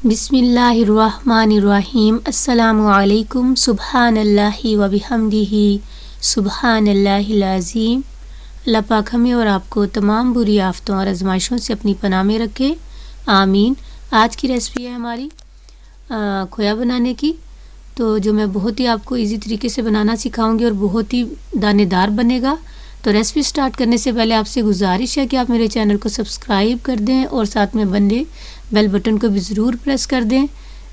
बिस्मिल्लाहिर्रहमानिर्रहीम। अस्सलामुअलैकुम। सुब्हानल्लाहि व बिहम्दिही सुब्हानल्लाहिल अज़ीम। अल्लाह पाक हमें और आपको तमाम बुरी आफतों और आजमाइशों से अपनी पनाह में रखे, आमीन। आज की रेसिपी है हमारी खोया बनाने की, तो जो मैं बहुत ही आपको इजी तरीके से बनाना सिखाऊंगी और बहुत ही दानेदार बनेगा। तो रेसिपी स्टार्ट करने से पहले आपसे गुजारिश है कि आप मेरे चैनल को सब्सक्राइब कर दें और साथ में बने बेल बटन को भी ज़रूर प्रेस कर दें,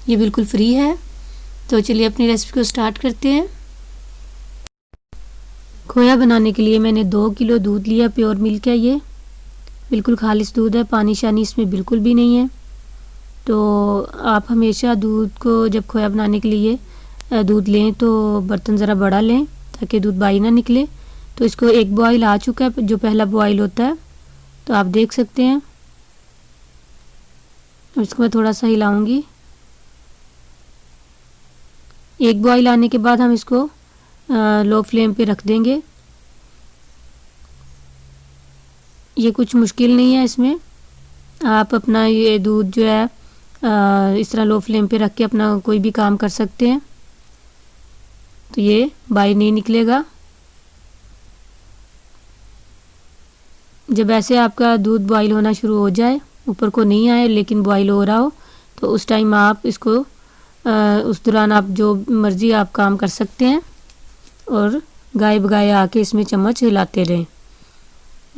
ये बिल्कुल फ्री है। तो चलिए अपनी रेसिपी को स्टार्ट करते हैं। खोया बनाने के लिए मैंने 2 किलो दूध लिया, प्योर मिल्क है, ये बिल्कुल खालिश दूध है, पानी शानी इसमें बिल्कुल भी नहीं है। तो आप हमेशा दूध को जब खोया बनाने के लिए दूध लें तो बर्तन ज़रा बड़ा लें ताकि दूध बाई ना निकले। तो इसको एक बॉयल आ चुका है, जो पहला बॉयल होता है, तो आप देख सकते हैं। इसको मैं थोड़ा सा हिलाऊंगी। एक बॉयल आने के बाद हम इसको लो फ्लेम पे रख देंगे। ये कुछ मुश्किल नहीं है, इसमें आप अपना ये दूध जो है इस तरह लो फ्लेम पे रख के अपना कोई भी काम कर सकते हैं, तो ये बाई नहीं निकलेगा। जब ऐसे आपका दूध बॉईल होना शुरू हो जाए, ऊपर को नहीं आए लेकिन बॉईल हो रहा हो, तो उस टाइम आप इसको उस दौरान आप जो मर्ज़ी आप काम कर सकते हैं और गाये बगाए आके इसमें चम्मच हिलाते रहें।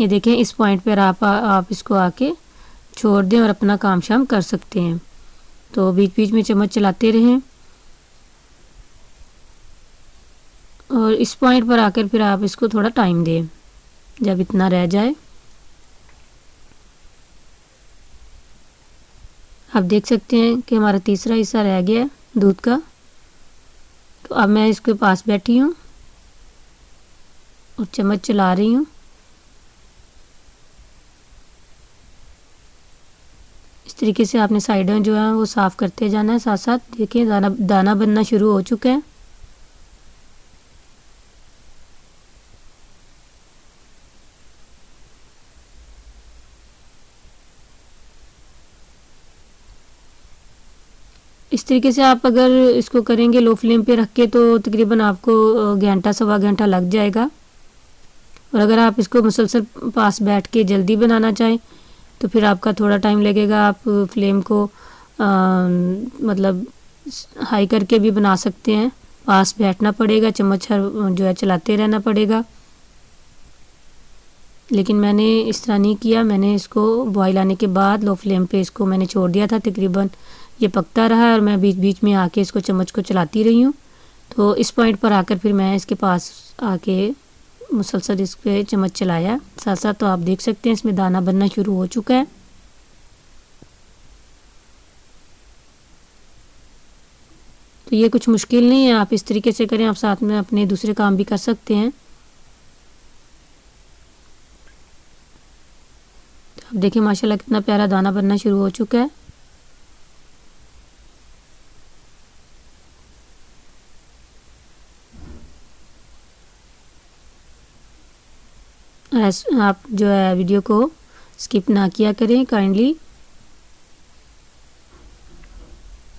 ये देखें, इस पॉइंट पर आप इसको आके छोड़ दें और अपना काम शाम कर सकते हैं। तो बीच बीच में चम्मच चलाते रहें और इस पॉइंट पर आकर फिर आप इसको थोड़ा टाइम दें, जब इतना रह जाए। आप देख सकते हैं कि हमारा तीसरा हिस्सा रह गया है दूध का। तो अब मैं इसके पास बैठी हूँ और चम्मच चला रही हूँ। इस तरीके से आपने साइडें जो है वो साफ़ करते जाना है, साथ साथ देखिए दाना बनना शुरू हो चुका है। इस तरीके से आप अगर इसको करेंगे लो फ्लेम पे रख के, तो तकरीबन आपको घंटा सवा घंटा लग जाएगा। और अगर आप इसको मुसलसल पास बैठ के जल्दी बनाना चाहें तो फिर आपका थोड़ा टाइम लगेगा। आप फ्लेम को मतलब हाई करके भी बना सकते हैं, पास बैठना पड़ेगा, चम्मच जो है चलाते रहना पड़ेगा। लेकिन मैंने इस तरह नहीं किया, मैंने इसको बॉईल आने के बाद लो फ्लेम पे इसको मैंने छोड़ दिया था। तकरीबन ये पकता रहा और मैं बीच बीच में आके इसको चम्मच को चलाती रही हूँ। तो इस पॉइंट पर आकर फिर मैं इसके पास आके मुसलसल इस पर चम्मच चलाया साथ साथ। तो आप देख सकते हैं इसमें दाना बनना शुरू हो चुका है। तो ये कुछ मुश्किल नहीं है, आप इस तरीके से करें, आप साथ में अपने दूसरे काम भी कर सकते हैं। तो आप देखिए माशाल्लाह कितना प्यारा दाना बनना शुरू हो चुका है। आप जो है वीडियो को स्किप ना किया करें, काइंडली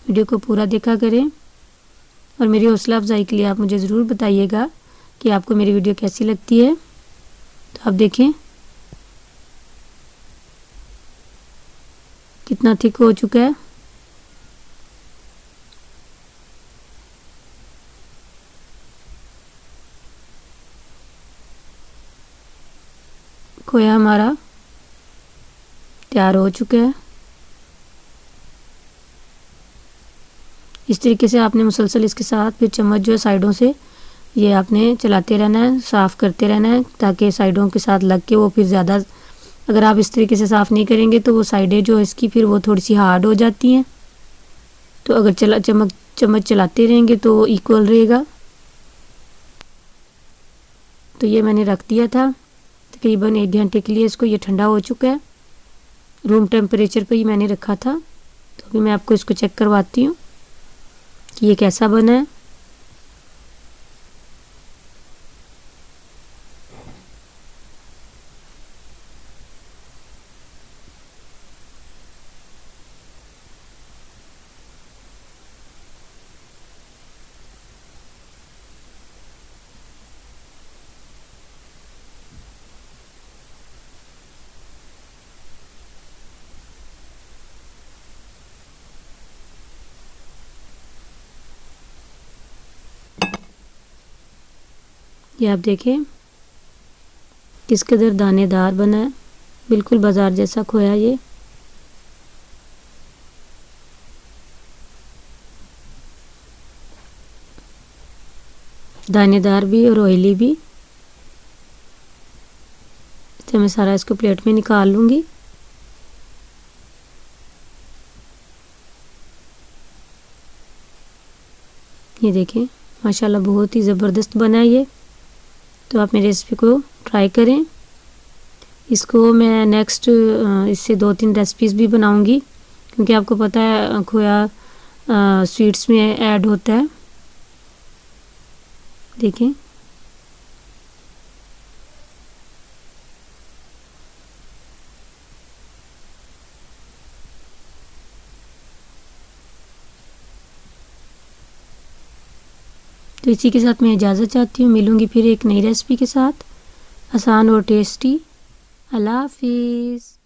वीडियो को पूरा देखा करें। और मेरी हौसला अफजाई के लिए आप मुझे ज़रूर बताइएगा कि आपको मेरी वीडियो कैसी लगती है। तो आप देखें कितना थिक हो चुका है। खोया हमारा तैयार हो चुका है। इस तरीके से आपने मुसलसल इसके साथ फिर चम्मच जो है साइडों से ये आपने चलाते रहना है, साफ़ करते रहना है, ताकि साइडों के साथ लग के वो फिर ज़्यादा, अगर आप इस तरीके से साफ़ नहीं करेंगे तो वो साइडें जो इसकी फिर वो थोड़ी सी हार्ड हो जाती हैं। तो अगर चम्मच चलाते रहेंगे तो इक्वल रहेगा। तो ये मैंने रख दिया था तकरीबन 1 घंटे के लिए। इसको ये ठंडा हो चुका है, रूम टेम्परेचर पे ही मैंने रखा था। तो अभी मैं आपको इसको चेक करवाती हूँ कि ये कैसा बना है। ये आप देखें किस कदर दानेदार बना है, बिल्कुल बाज़ार जैसा खोया ये। दानेदार भी और ऑयली भी। तो मैं सारा इसको प्लेट में निकाल लूँगी। ये देखें माशाल्लाह बहुत ही ज़बरदस्त बना है ये। तो आप मेरी रेसिपी को ट्राई करें। इसको मैं नेक्स्ट इससे 2-3 रेसिपीज़ भी बनाऊंगी, क्योंकि आपको पता है खोया स्वीट्स में ऐड होता है। देखें तो इसी के साथ मैं इजाज़त चाहती हूँ। मिलूँगी फिर एक नई रेसिपी के साथ, आसान और टेस्टी। अल्लाह हाफिज़।